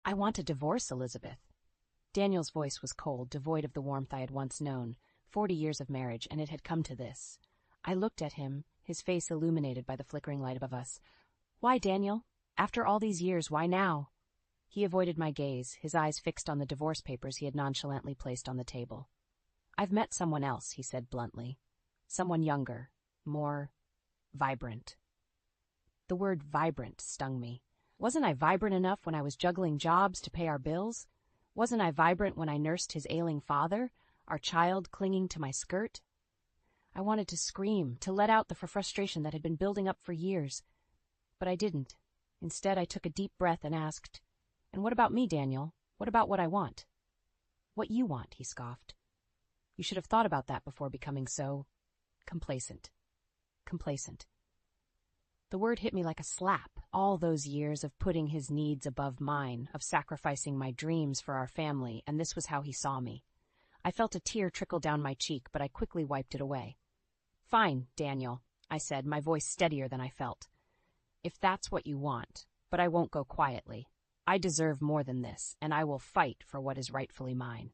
I want a divorce, Elizabeth. Daniel's voice was cold, devoid of the warmth I had once known. 40 years of marriage, and it had come to this. I looked at him, his face illuminated by the flickering light above us. Why, Daniel? After all these years, why now? He avoided my gaze, his eyes fixed on the divorce papers he had nonchalantly placed on the table. I've met someone else, he said bluntly. Someone younger, more vibrant. The word vibrant stung me. Wasn't I vibrant enough when I was juggling jobs to pay our bills? Wasn't I vibrant when I nursed his ailing father, our child clinging to my skirt? I wanted to scream, to let out the frustration that had been building up for years. But I didn't. Instead, I took a deep breath and asked, "And what about me, Daniel? What about what I want?" "What you want," he scoffed. "You should have thought about that before becoming so complacent." Complacent. The word hit me like a slap. All those years of putting his needs above mine, of sacrificing my dreams for our family, and this was how he saw me. I felt a tear trickle down my cheek, but I quickly wiped it away. "Fine, Daniel," I said, my voice steadier than I felt. "If that's what you want, but I won't go quietly. I deserve more than this, and I will fight for what is rightfully mine."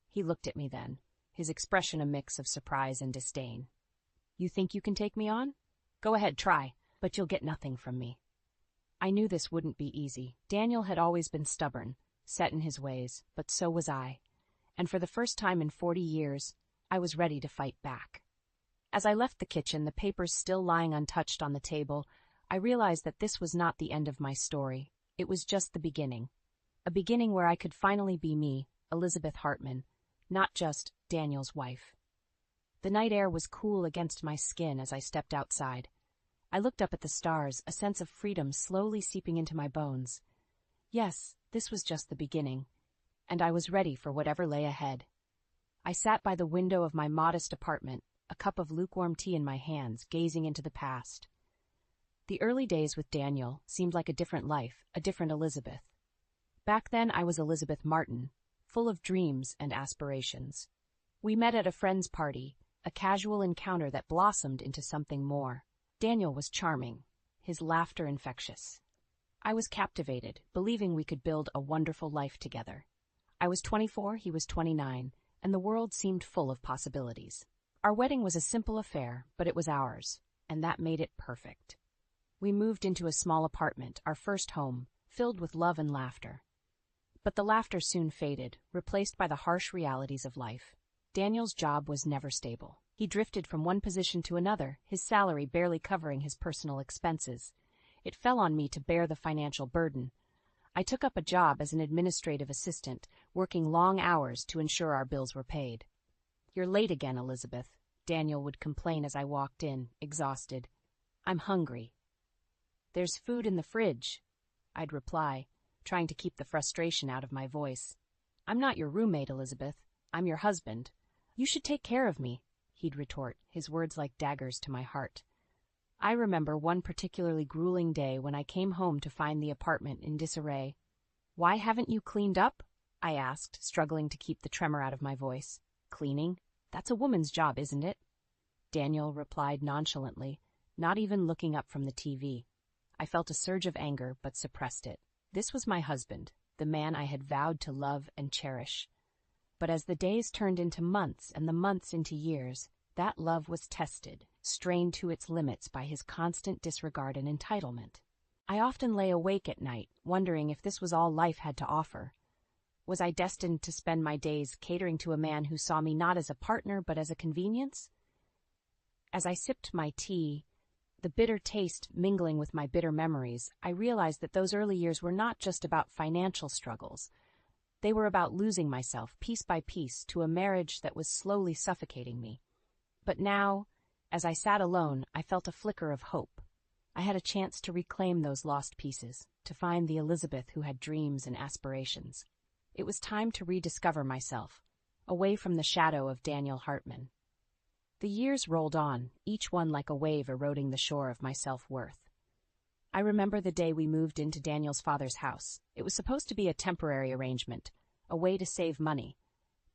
He looked at me then, his expression a mix of surprise and disdain. "You think you can take me on? Go ahead, try, but you'll get nothing from me." I knew this wouldn't be easy. Daniel had always been stubborn, set in his ways, but so was I. And for the first time in 40 years, I was ready to fight back. As I left the kitchen, the papers still lying untouched on the table, I realized that this was not the end of my story. It was just the beginning. A beginning where I could finally be me, Elizabeth Hartman, not just Daniel's wife. The night air was cool against my skin as I stepped outside. I looked up at the stars, a sense of freedom slowly seeping into my bones. Yes, this was just the beginning, and I was ready for whatever lay ahead. I sat by the window of my modest apartment, a cup of lukewarm tea in my hands, gazing into the past. The early days with Daniel seemed like a different life, a different Elizabeth. Back then I was Elizabeth Martin, full of dreams and aspirations. We met at a friend's party, a casual encounter that blossomed into something more. Daniel was charming, his laughter infectious. I was captivated, believing we could build a wonderful life together. I was 24, he was 29, and the world seemed full of possibilities. Our wedding was a simple affair, but it was ours, and that made it perfect. We moved into a small apartment, our first home, filled with love and laughter. But the laughter soon faded, replaced by the harsh realities of life. Daniel's job was never stable. He drifted from one position to another, his salary barely covering his personal expenses. It fell on me to bear the financial burden. I took up a job as an administrative assistant, working long hours to ensure our bills were paid. "You're late again, Elizabeth," Daniel would complain as I walked in, exhausted. "I'm hungry." "There's food in the fridge," I'd reply, trying to keep the frustration out of my voice. "I'm not your roommate, Elizabeth. I'm your husband. You should take care of me," he'd retort, his words like daggers to my heart. I remember one particularly grueling day when I came home to find the apartment in disarray. "Why haven't you cleaned up?" I asked, struggling to keep the tremor out of my voice. "Cleaning? That's a woman's job, isn't it?" Daniel replied nonchalantly, not even looking up from the TV. I felt a surge of anger, but suppressed it. This was my husband, the man I had vowed to love and cherish. But as the days turned into months and the months into years, that love was tested, strained to its limits by his constant disregard and entitlement. I often lay awake at night, wondering if this was all life had to offer. Was I destined to spend my days catering to a man who saw me not as a partner but as a convenience? As I sipped my tea, the bitter taste mingling with my bitter memories, I realized that those early years were not just about financial struggles. They were about losing myself, piece by piece, to a marriage that was slowly suffocating me. But now, as I sat alone, I felt a flicker of hope. I had a chance to reclaim those lost pieces, to find the Elizabeth who had dreams and aspirations. It was time to rediscover myself, away from the shadow of Daniel Hartman. The years rolled on, each one like a wave eroding the shore of my self-worth. I remember the day we moved into Daniel's father's house. It was supposed to be a temporary arrangement, a way to save money,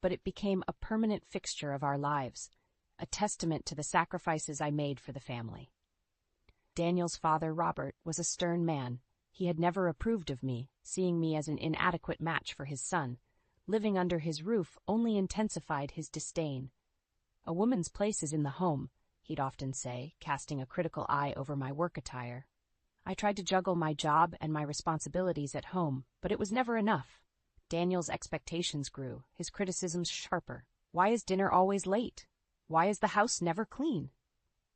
but it became a permanent fixture of our lives, a testament to the sacrifices I made for the family. Daniel's father, Robert, was a stern man, He had never approved of me, seeing me as an inadequate match for his son. Living under his roof only intensified his disdain. "A woman's place is in the home," he'd often say, casting a critical eye over my work attire. I tried to juggle my job and my responsibilities at home, but it was never enough. Daniel's expectations grew, his criticisms sharper. Why is dinner always late? Why is the house never clean?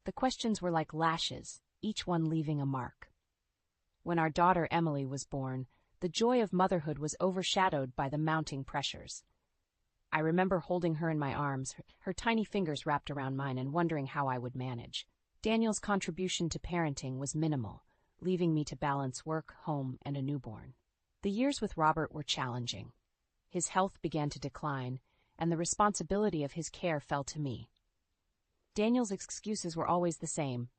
The questions were like lashes, each one leaving a mark. When our daughter Emily was born, the joy of motherhood was overshadowed by the mounting pressures. I remember holding her in my arms, her tiny fingers wrapped around mine, and wondering how I would manage. Daniel's contribution to parenting was minimal, leaving me to balance work, home, and a newborn. The years with Robert were challenging. His health began to decline, and the responsibility of his care fell to me. Daniel's excuses were always the same.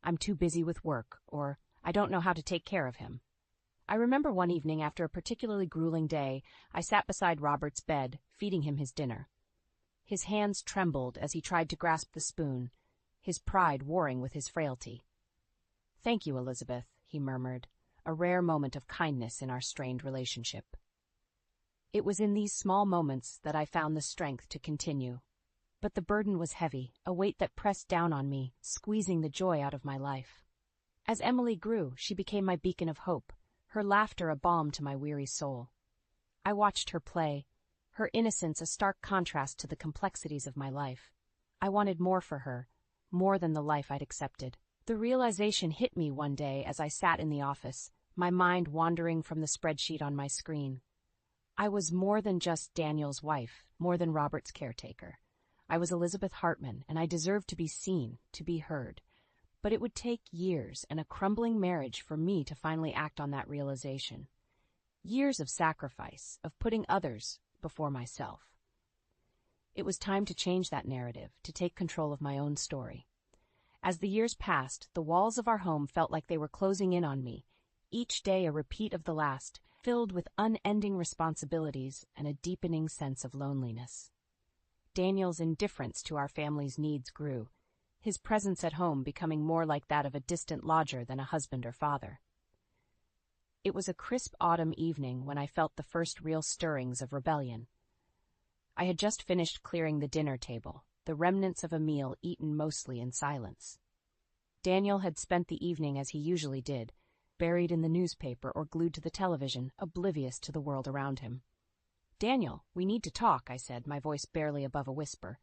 "I'm too busy with work," or "I don't know how to take care of him." I remember one evening after a particularly grueling day, I sat beside Robert's bed, feeding him his dinner. His hands trembled as he tried to grasp the spoon, his pride warring with his frailty. "Thank you, Elizabeth," he murmured, a rare moment of kindness in our strained relationship. It was in these small moments that I found the strength to continue. But the burden was heavy, a weight that pressed down on me, squeezing the joy out of my life. As Emily grew, she became my beacon of hope, her laughter a balm to my weary soul. I watched her play, her innocence a stark contrast to the complexities of my life. I wanted more for her, more than the life I'd accepted. The realization hit me one day as I sat in the office, my mind wandering from the spreadsheet on my screen. I was more than just Daniel's wife, more than Robert's caretaker. I was Elizabeth Hartman, and I deserved to be seen, to be heard. But it would take years and a crumbling marriage for me to finally act on that realization. Years of sacrifice, of putting others before myself. It was time to change that narrative, to take control of my own story. As the years passed, the walls of our home felt like they were closing in on me, each day a repeat of the last, filled with unending responsibilities and a deepening sense of loneliness. Daniel's indifference to our family's needs grew, his presence at home becoming more like that of a distant lodger than a husband or father. It was a crisp autumn evening when I felt the first real stirrings of rebellion. I had just finished clearing the dinner table, the remnants of a meal eaten mostly in silence. Daniel had spent the evening as he usually did, buried in the newspaper or glued to the television, oblivious to the world around him. "Daniel, we need to talk," I said, my voice barely above a whisper.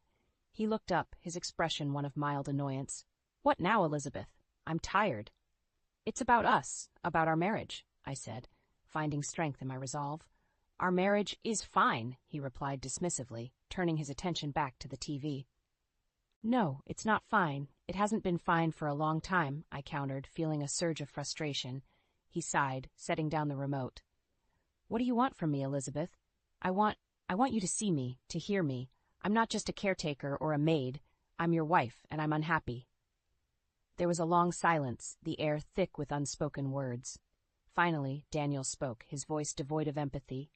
He looked up, his expression one of mild annoyance. "What now, Elizabeth? I'm tired." "It's about us, about our marriage," I said, finding strength in my resolve. "Our marriage is fine," he replied dismissively, turning his attention back to the TV. "No, it's not fine. It hasn't been fine for a long time," I countered, feeling a surge of frustration. He sighed, setting down the remote. "What do you want from me, Elizabeth? I want you to see me, to hear me. I'm not just a caretaker or a maid. I'm your wife, and I'm unhappy." There was a long silence, the air thick with unspoken words. Finally, Daniel spoke, his voice devoid of empathy.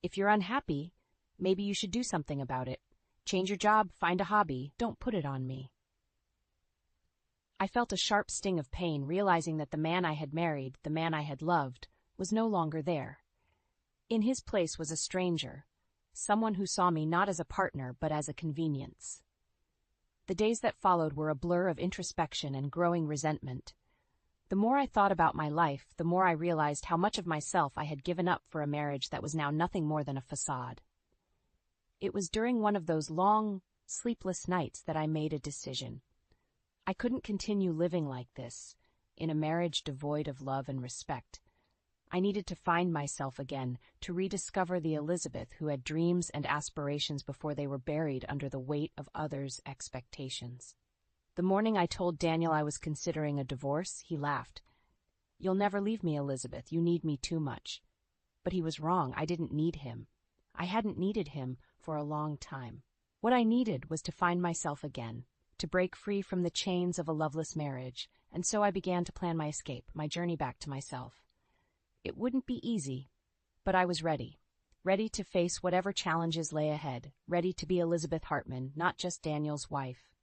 "If you're unhappy, maybe you should do something about it. Change your job, find a hobby. Don't put it on me." I felt a sharp sting of pain, realizing that the man I had married, the man I had loved, was no longer there. In his place was a stranger, someone who saw me not as a partner but as a convenience. The days that followed were a blur of introspection and growing resentment. The more I thought about my life, the more I realized how much of myself I had given up for a marriage that was now nothing more than a facade. It was during one of those long, sleepless nights that I made a decision. I couldn't continue living like this, in a marriage devoid of love and respect. I needed to find myself again, to rediscover the Elizabeth who had dreams and aspirations before they were buried under the weight of others' expectations. The morning I told Daniel I was considering a divorce, he laughed. "You'll never leave me, Elizabeth. You need me too much." But he was wrong. I didn't need him. I hadn't needed him for a long time. What I needed was to find myself again, to break free from the chains of a loveless marriage, and so I began to plan my escape, my journey back to myself. It wouldn't be easy, but I was ready to face whatever challenges lay ahead, ready to be Elizabeth Hartman, not just Daniel's wife.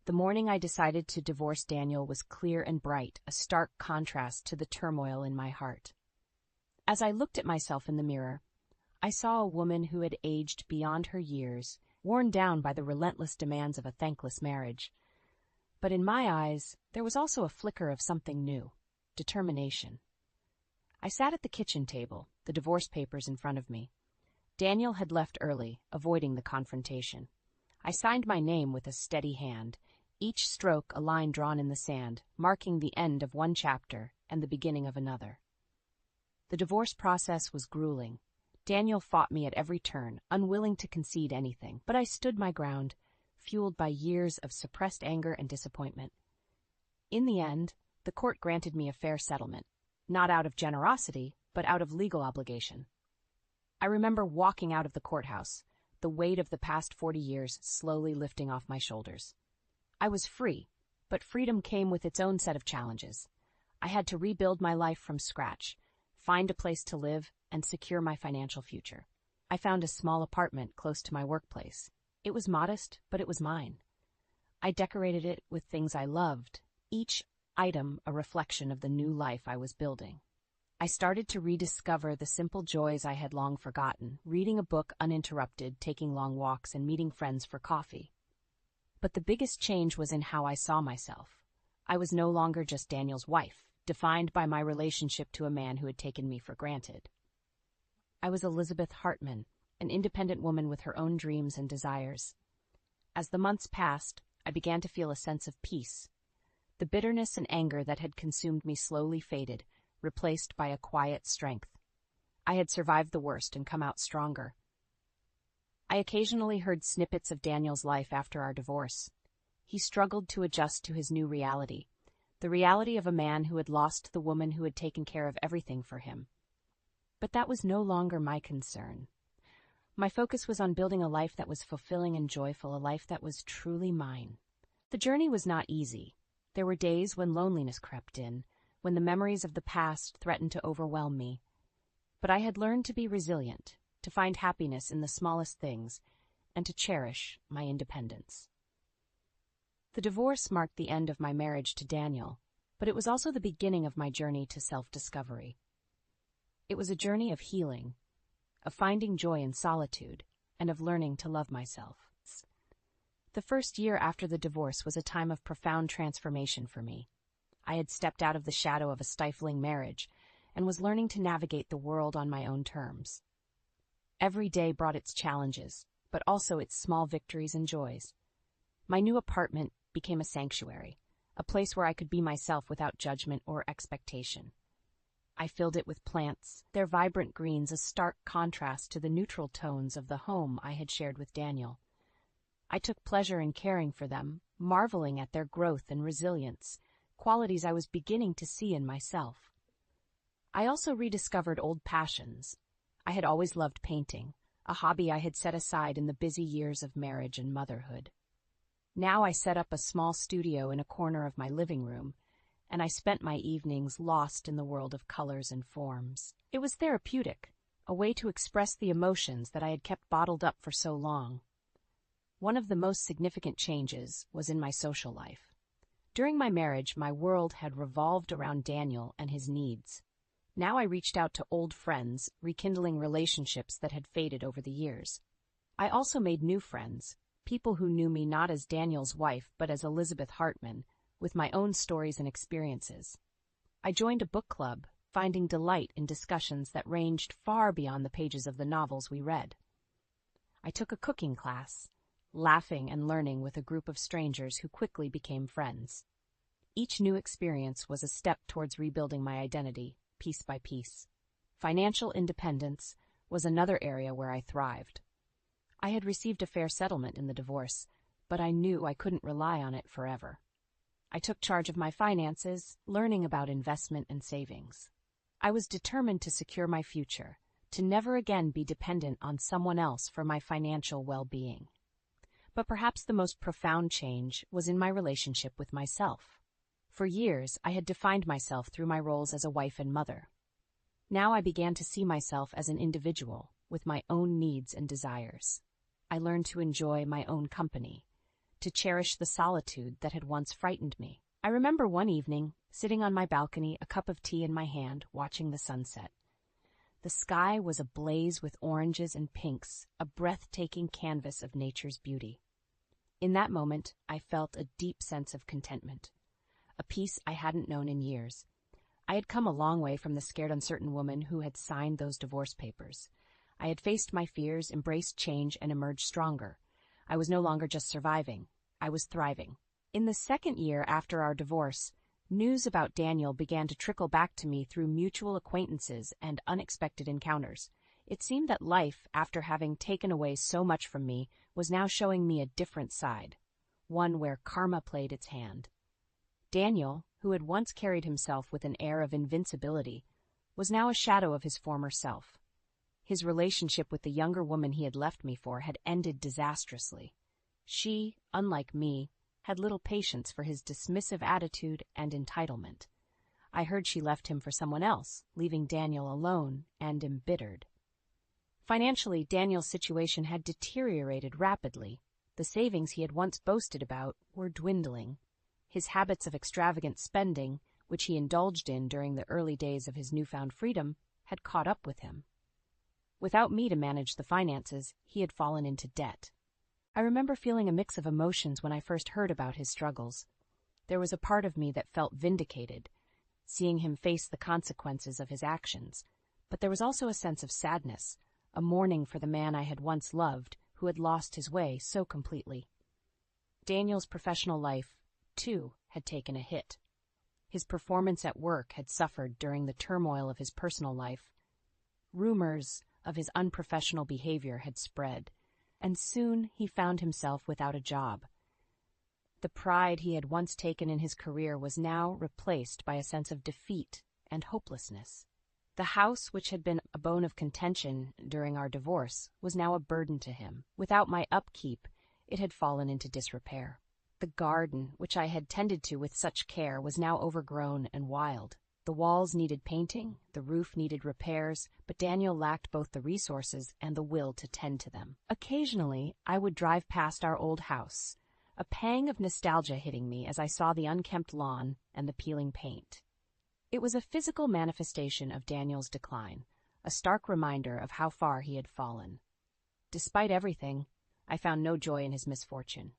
The morning I decided to divorce Daniel was clear and bright, a stark contrast to the turmoil in my heart. As I looked at myself in the mirror, I saw a woman who had aged beyond her years, worn down by the relentless demands of a thankless marriage. But in my eyes, there was also a flicker of something new, determination. I sat at the kitchen table, the divorce papers in front of me. Daniel had left early, avoiding the confrontation. I signed my name with a steady hand, each stroke a line drawn in the sand, marking the end of one chapter and the beginning of another. The divorce process was grueling. Daniel fought me at every turn, unwilling to concede anything, but I stood my ground, fueled by years of suppressed anger and disappointment. In the end, the court granted me a fair settlement, not out of generosity, but out of legal obligation. I remember walking out of the courthouse, the weight of the past 40 years slowly lifting off my shoulders. I was free, but freedom came with its own set of challenges. I had to rebuild my life from scratch, find a place to live, and secure my financial future. I found a small apartment close to my workplace. It was modest, but it was mine. I decorated it with things I loved, each item a reflection of the new life I was building. I started to rediscover the simple joys I had long forgotten, reading a book uninterrupted, taking long walks, and meeting friends for coffee. But the biggest change was in how I saw myself. I was no longer just Daniel's wife, defined by my relationship to a man who had taken me for granted. I was Elizabeth Hartman, an independent woman with her own dreams and desires. As the months passed, I began to feel a sense of peace. The bitterness and anger that had consumed me slowly faded, replaced by a quiet strength. I had survived the worst and come out stronger. I occasionally heard snippets of Daniel's life after our divorce. He struggled to adjust to his new reality, the reality of a man who had lost the woman who had taken care of everything for him. But that was no longer my concern. My focus was on building a life that was fulfilling and joyful, a life that was truly mine. The journey was not easy. There were days when loneliness crept in, when the memories of the past threatened to overwhelm me. But I had learned to be resilient, to find happiness in the smallest things, and to cherish my independence. The divorce marked the end of my marriage to Daniel, but it was also the beginning of my journey to self-discovery. It was a journey of healing, of finding joy in solitude, and of learning to love myself. The first year after the divorce was a time of profound transformation for me. I had stepped out of the shadow of a stifling marriage and was learning to navigate the world on my own terms. Every day brought its challenges, but also its small victories and joys. My new apartment became a sanctuary, a place where I could be myself without judgment or expectation. I filled it with plants, their vibrant greens a stark contrast to the neutral tones of the home I had shared with Daniel. I took pleasure in caring for them, marveling at their growth and resilience, qualities I was beginning to see in myself. I also rediscovered old passions. I had always loved painting, a hobby I had set aside in the busy years of marriage and motherhood. Now I set up a small studio in a corner of my living room, and I spent my evenings lost in the world of colors and forms. It was therapeutic, a way to express the emotions that I had kept bottled up for so long. One of the most significant changes was in my social life. During my marriage, my world had revolved around Daniel and his needs. Now I reached out to old friends, rekindling relationships that had faded over the years. I also made new friends, people who knew me not as Daniel's wife but as Elizabeth Hartman, with my own stories and experiences. I joined a book club, finding delight in discussions that ranged far beyond the pages of the novels we read. I took a cooking class, laughing and learning with a group of strangers who quickly became friends. Each new experience was a step towards rebuilding my identity, piece by piece. Financial independence was another area where I thrived. I had received a fair settlement in the divorce, but I knew I couldn't rely on it forever. I took charge of my finances, learning about investment and savings. I was determined to secure my future, to never again be dependent on someone else for my financial well-being. But perhaps the most profound change was in my relationship with myself. For years, I had defined myself through my roles as a wife and mother. Now I began to see myself as an individual, with my own needs and desires. I learned to enjoy my own company, to cherish the solitude that had once frightened me. I remember one evening, sitting on my balcony, a cup of tea in my hand, watching the sunset. The sky was ablaze with oranges and pinks, a breathtaking canvas of nature's beauty. In that moment, I felt a deep sense of contentment, a peace I hadn't known in years. I had come a long way from the scared, uncertain woman who had signed those divorce papers. I had faced my fears, embraced change, and emerged stronger. I was no longer just surviving. I was thriving. In the second year after our divorce, news about Daniel began to trickle back to me through mutual acquaintances and unexpected encounters. It seemed that life, after having taken away so much from me, was now showing me a different side, one where karma played its hand. Daniel, who had once carried himself with an air of invincibility, was now a shadow of his former self. His relationship with the younger woman he had left me for had ended disastrously. She, unlike me, had little patience for his dismissive attitude and entitlement. I heard she left him for someone else, leaving Daniel alone and embittered. Financially, Daniel's situation had deteriorated rapidly. The savings he had once boasted about were dwindling. His habits of extravagant spending, which he indulged in during the early days of his newfound freedom, had caught up with him. Without me to manage the finances, he had fallen into debt. I remember feeling a mix of emotions when I first heard about his struggles. There was a part of me that felt vindicated, seeing him face the consequences of his actions, but there was also a sense of sadness, a mourning for the man I had once loved, who had lost his way so completely. Daniel's professional life, too, had taken a hit. His performance at work had suffered during the turmoil of his personal life. Rumors of his unprofessional behavior had spread, and soon he found himself without a job. The pride he had once taken in his career was now replaced by a sense of defeat and hopelessness. The house, which had been a bone of contention during our divorce, was now a burden to him. Without my upkeep, it had fallen into disrepair. The garden, which I had tended to with such care, was now overgrown and wild. The walls needed painting, the roof needed repairs, but Daniel lacked both the resources and the will to tend to them. Occasionally, I would drive past our old house, a pang of nostalgia hitting me as I saw the unkempt lawn and the peeling paint. It was a physical manifestation of Daniel's decline, a stark reminder of how far he had fallen. Despite everything, I found no joy in his misfortune.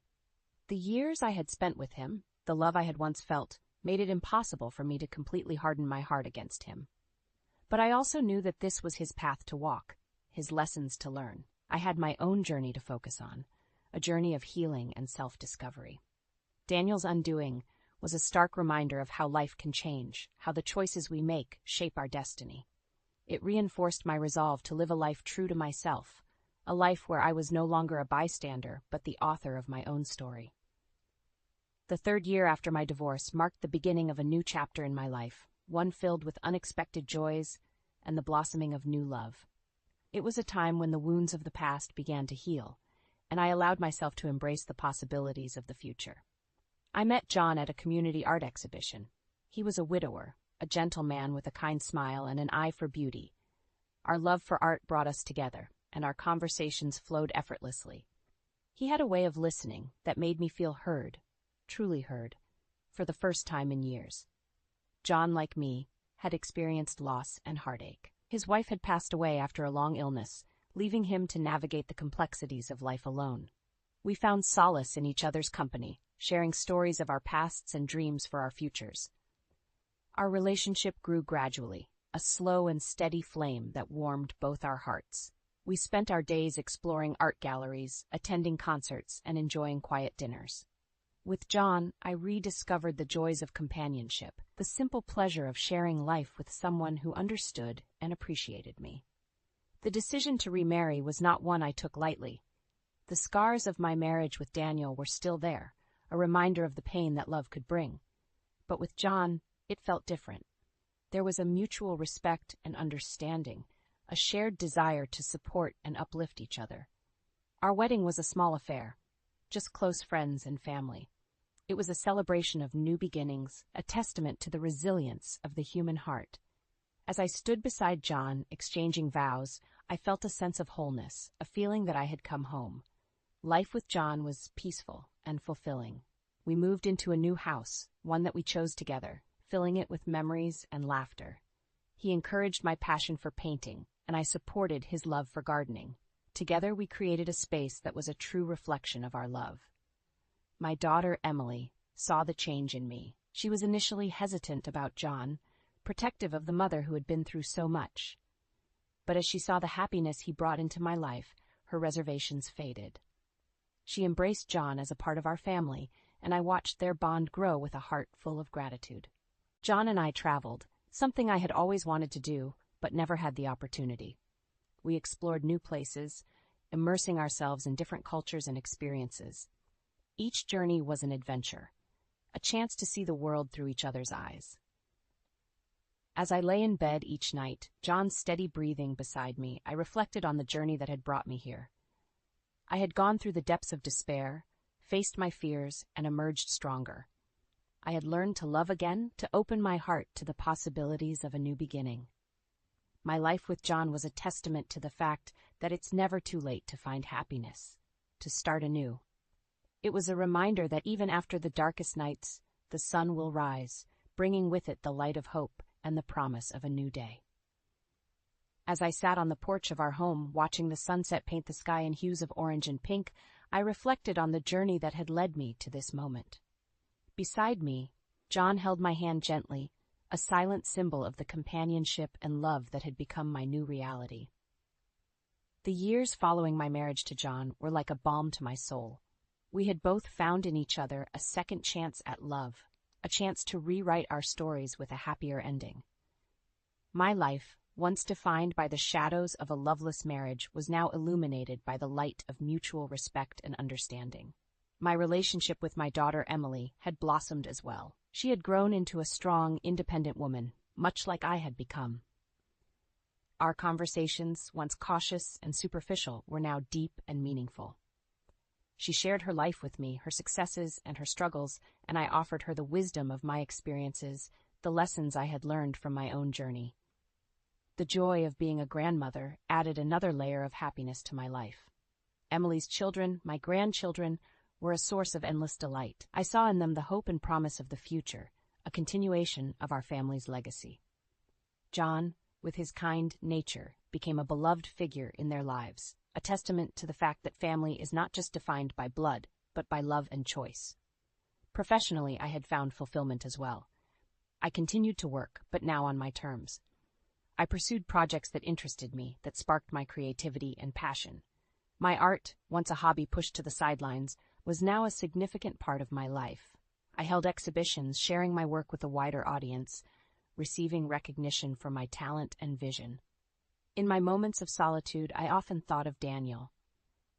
The years I had spent with him, the love I had once felt, made it impossible for me to completely harden my heart against him. But I also knew that this was his path to walk, his lessons to learn. I had my own journey to focus on, a journey of healing and self-discovery. Daniel's undoing was a stark reminder of how life can change, how the choices we make shape our destiny. It reinforced my resolve to live a life true to myself, a life where I was no longer a bystander, but the author of my own story. The third year after my divorce marked the beginning of a new chapter in my life, one filled with unexpected joys and the blossoming of new love. It was a time when the wounds of the past began to heal, and I allowed myself to embrace the possibilities of the future. I met John at a community art exhibition. He was a widower, a gentle man with a kind smile and an eye for beauty. Our love for art brought us together, and our conversations flowed effortlessly. He had a way of listening that made me feel heard, truly heard, for the first time in years. John, like me, had experienced loss and heartache. His wife had passed away after a long illness, leaving him to navigate the complexities of life alone. We found solace in each other's company, sharing stories of our pasts and dreams for our futures. Our relationship grew gradually, a slow and steady flame that warmed both our hearts. We spent our days exploring art galleries, attending concerts, and enjoying quiet dinners. With John, I rediscovered the joys of companionship, the simple pleasure of sharing life with someone who understood and appreciated me. The decision to remarry was not one I took lightly. The scars of my marriage with Daniel were still there, a reminder of the pain that love could bring. But with John, it felt different. There was a mutual respect and understanding, a shared desire to support and uplift each other. Our wedding was a small affair, just close friends and family. It was a celebration of new beginnings, a testament to the resilience of the human heart. As I stood beside John, exchanging vows, I felt a sense of wholeness, a feeling that I had come home. Life with John was peaceful and fulfilling. We moved into a new house, one that we chose together, filling it with memories and laughter. He encouraged my passion for painting, and I supported his love for gardening. Together we created a space that was a true reflection of our love. My daughter, Emily, saw the change in me. She was initially hesitant about John, protective of the mother who had been through so much. But as she saw the happiness he brought into my life, her reservations faded. She embraced John as a part of our family, and I watched their bond grow with a heart full of gratitude. John and I traveled, something I had always wanted to do, but never had the opportunity. We explored new places, immersing ourselves in different cultures and experiences. Each journey was an adventure, a chance to see the world through each other's eyes. As I lay in bed each night, John's steady breathing beside me, I reflected on the journey that had brought me here. I had gone through the depths of despair, faced my fears, and emerged stronger. I had learned to love again, to open my heart to the possibilities of a new beginning. My life with John was a testament to the fact that it's never too late to find happiness, to start anew. It was a reminder that even after the darkest nights, the sun will rise, bringing with it the light of hope and the promise of a new day. As I sat on the porch of our home, watching the sunset paint the sky in hues of orange and pink, I reflected on the journey that had led me to this moment. Beside me, John held my hand gently, a silent symbol of the companionship and love that had become my new reality. The years following my marriage to John were like a balm to my soul. We had both found in each other a second chance at love, a chance to rewrite our stories with a happier ending. My life, once defined by the shadows of a loveless marriage, was now illuminated by the light of mutual respect and understanding. My relationship with my daughter Emily had blossomed as well. She had grown into a strong, independent woman, much like I had become. Our conversations, once cautious and superficial, were now deep and meaningful. She shared her life with me, her successes and her struggles, and I offered her the wisdom of my experiences, the lessons I had learned from my own journey. The joy of being a grandmother added another layer of happiness to my life. Emily's children, my grandchildren, were a source of endless delight. I saw in them the hope and promise of the future, a continuation of our family's legacy. John, with his kind nature, became a beloved figure in their lives, a testament to the fact that family is not just defined by blood, but by love and choice. Professionally, I had found fulfillment as well. I continued to work, but now on my terms. I pursued projects that interested me, that sparked my creativity and passion. My art, once a hobby pushed to the sidelines, was now a significant part of my life. I held exhibitions, sharing my work with a wider audience, receiving recognition for my talent and vision. In my moments of solitude, I often thought of Daniel.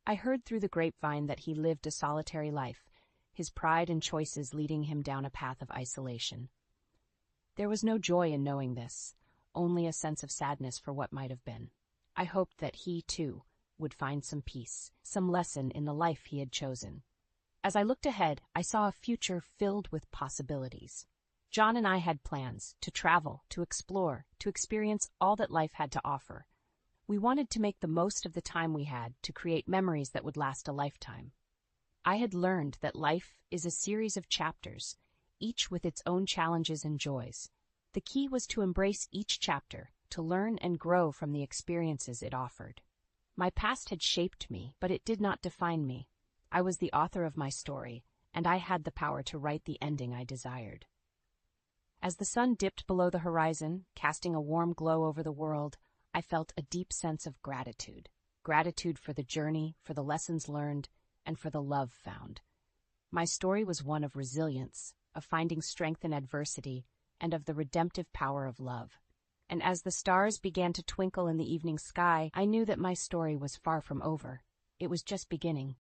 I heard through the grapevine that he lived a solitary life, his pride and choices leading him down a path of isolation. There was no joy in knowing this, only a sense of sadness for what might have been. I hoped that he, too, would find some peace, some lesson in the life he had chosen. As I looked ahead, I saw a future filled with possibilities. John and I had plans to travel, to explore, to experience all that life had to offer. We wanted to make the most of the time we had, to create memories that would last a lifetime. I had learned that life is a series of chapters, each with its own challenges and joys. The key was to embrace each chapter, to learn and grow from the experiences it offered. My past had shaped me, but it did not define me. I was the author of my story, and I had the power to write the ending I desired. As the sun dipped below the horizon, casting a warm glow over the world, I felt a deep sense of gratitude. Gratitude for the journey, for the lessons learned, and for the love found. My story was one of resilience, of finding strength in adversity, and of the redemptive power of love. And as the stars began to twinkle in the evening sky, I knew that my story was far from over. It was just beginning.